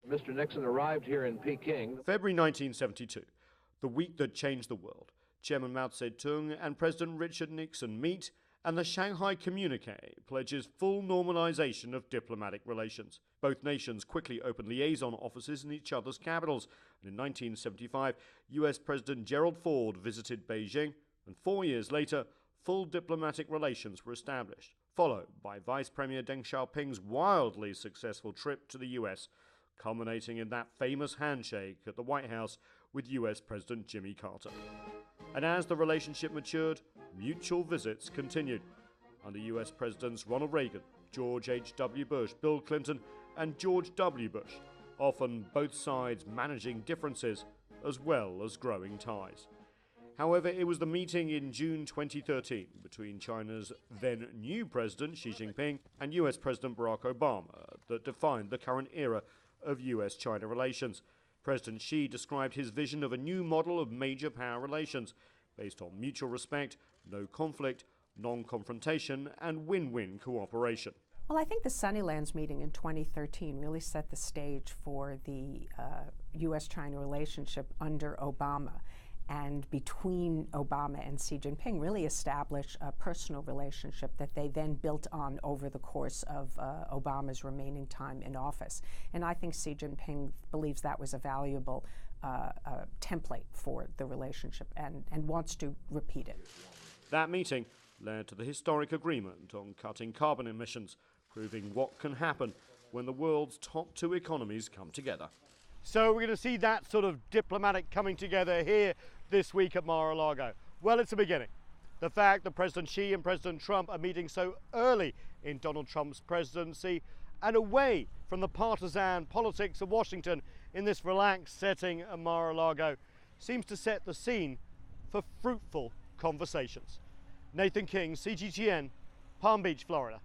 Mr. Nixon arrived here in Peking. February 1972, the week that changed the world. Chairman Mao Zedong and President Richard Nixon meet, and the Shanghai Communique pledges full normalization of diplomatic relations. Both nations quickly opened liaison offices in each other's capitals, and in 1975, US President Gerald Ford visited Beijing, and 4 years later, full diplomatic relations were established, followed by Vice Premier Deng Xiaoping's wildly successful trip to the US, culminating in that famous handshake at the White House with US President Jimmy Carter. And as the relationship matured, mutual visits continued under US Presidents Ronald Reagan, George H.W. Bush, Bill Clinton, and George W. Bush, often both sides managing differences as well as growing ties. However, it was the meeting in June 2013 between China's then new President Xi Jinping and US President Barack Obama that defined the current era of US-China relations. President Xi described his vision of a new model of major power relations based on mutual respect, no conflict, non-confrontation, and win-win cooperation. Well, I think the Sunnylands meeting in 2013 really set the stage for the U.S.-China relationship under Obama. And between Obama and Xi Jinping really established a personal relationship that they then built on over the course of Obama's remaining time in office. And I think Xi Jinping believes that was a valuable template for the relationship and wants to repeat it. That meeting led to the historic agreement on cutting carbon emissions, proving what can happen when the world's top two economies come together. So we're going to see that sort of diplomatic coming together here this week at Mar-a-Lago. Well, it's a beginning. The fact that President Xi and President Trump are meeting so early in Donald Trump's presidency and away from the partisan politics of Washington in this relaxed setting at Mar-a-Lago seems to set the scene for fruitful conversations. Nathan King, CGTN, Palm Beach, Florida.